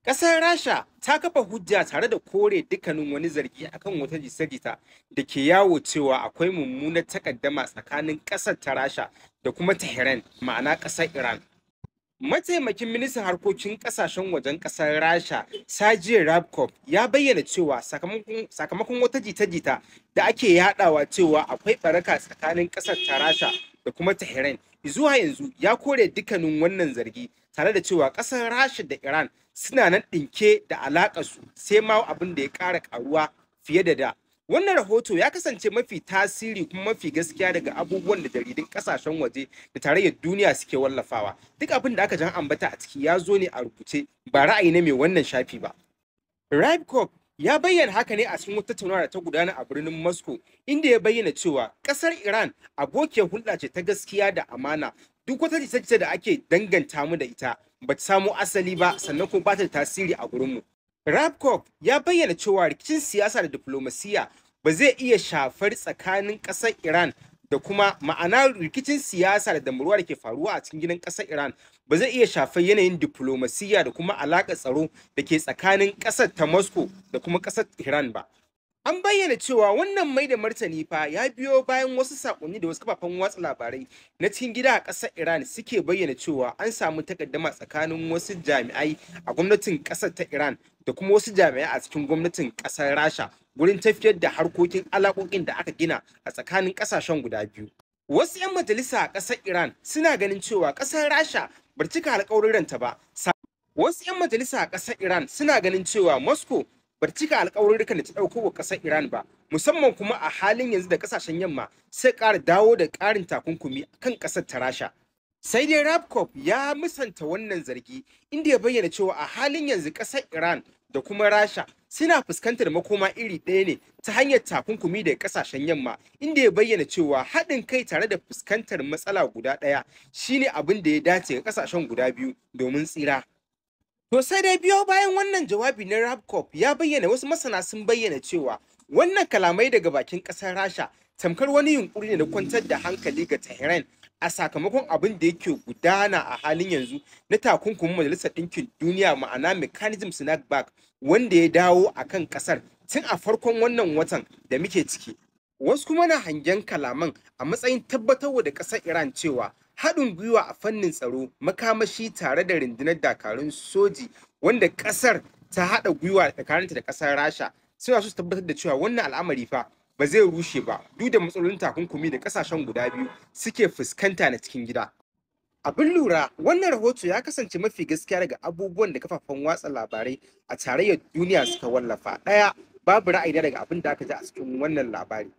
Ƙasar Rasha ta kafa hujja tare da kore dukkanin wani zargi akan wata jita-jita da ke yawo cewa akwai mummunar takaddama tsakanin ƙasar ta Rasha da kuma Tehran, ma'ana ƙasar Iran. Mataimakin ministan harkokin ƙasashen wajen ƙasar Rasha, Sergei Ryabkov, ya bayyana cewa sakamakon wata jita-jita da ake yaɗawa cewa akwai ɓaraka tsakanin ƙasar ta Rasha da kuma Tehran, zuwa yanzu ya kore dukkanin wannan zargi, tare da cewa ƙasar Rasha da Iran suna nan ɗinke da alaƙarsu, sai ma abin da ya ƙara ƙaruwa fiye da da. Wannan rahoto ya kasance mafi tasiri kuma mafi gaskiya daga abubuwan da jaridun ƙasashen waje da tarayyar duniya suke wallafawa. Duk abin da aka jan ambata a ciki ya zo ne a rubuce, ba ra'ayi na mai wannan shafi ba. Ryabkov ya bayyana haka ne a cikin wata tattaunawa da ta gudana a birnin Moscow, inda ya bayyana cewa ƙasar Iran abokiyar hulɗa ce ta gaskiya da amana. Duk wata jita-jita da ake danganta mu da ita ba ta samo asali ba, sannan kuma ba ta da tasiri a gurinmu. Ryabkov ya bayyana cewa rikicin siyasa da diflomasiyya ba zai iya shafar tsakanin ƙasar Iran da kuma ma'ana rikicin siyasa da damuwa da ke faruwa a cikin gidan ƙasar Iran ba zai iya shafar yanayin diflomasiyya da kuma alaƙar tsaro da ke tsakanin ƙasar ta Moscow da kuma ƙasar Iran ba. An bayyana cewa wannan mai da martani fa ya biyo bayan wasu sakonni da wasu kafafen watsa labarai na cikin gida a ƙasar Iran suke bayyana cewa an samu takaddama tsakanin wasu jami'ai a gwamnatin ƙasar ta Iran da kuma wasu jami'ai a cikin gwamnatin ƙasar Rasha gurin tafiyar da harkokin alaƙoƙin da aka gina a tsakanin ƙasashen guda biyu. Wasu 'yan majalisa a ƙasar Iran suna ganin cewa ƙasar Rasha bar cika alƙawarinta ba. Wasu 'yan majalisa a ƙasar Iran suna ganin cewa Moscow bar cika alƙawarurrukan da ta ɗauko wa ƙasar Iran ba, musamman kuma a halin yanzu da ƙasashen yamma sai ƙara dawo da ƙarin takunkumi kan ƙasar ta Rasha. Sai dai Ryabkov ya musanta wannan zargi, inda ya bayyana cewa a halin yanzu ƙasar Iran da kuma Rasha suna fuskantar makoma iri ɗaya ne ta hanyar takunkumi daga ƙasashen yamma, inda ya bayyana cewa haɗin kai tare da fuskantar matsala guda ɗaya shine abin da ya dace ga ƙasashen guda biyu domin tsira. To sai dai biyo bayan wannan jawabi na Ryabkov, ya bayyana wasu masana sun bayyana cewa wannan kalamai daga bakin ƙasar Rasha tamkar wani yunkuri ne na kwantar da hankali ga Tehran a sakamakon abin da yake gudana a halin yanzu na takunkumin Majalisar Ɗinkin Duniya, ma'ana mechanism snapback, wanda ya dawo a kan ƙasar tun a farkon wannan watan da muke ciki. Wasu kuma na hangen kalaman a matsayin tabbatarwa da ƙasar Iran cewa haɗin gwiwa a fannin tsaro, makamashi tare da rundunar dakarun soji wanda ƙasar ta haɗa gwiwa tsakaninta da ƙasar Rasha suna so su tabbatar da cewa wannan al'amari fa ba zai rushe ba duk da matsalolin takunkumi da ƙasashen guda biyu suke fuskanta na cikin gida. Abin lura, wannan rahoto ya kasance mafi gaskiya daga abubuwan da kafafen watsa labarai a tarayyar duniya suka wallafa. Ɗaya, babu ra'ayi daga abin da aka ji a cikin wannan labari.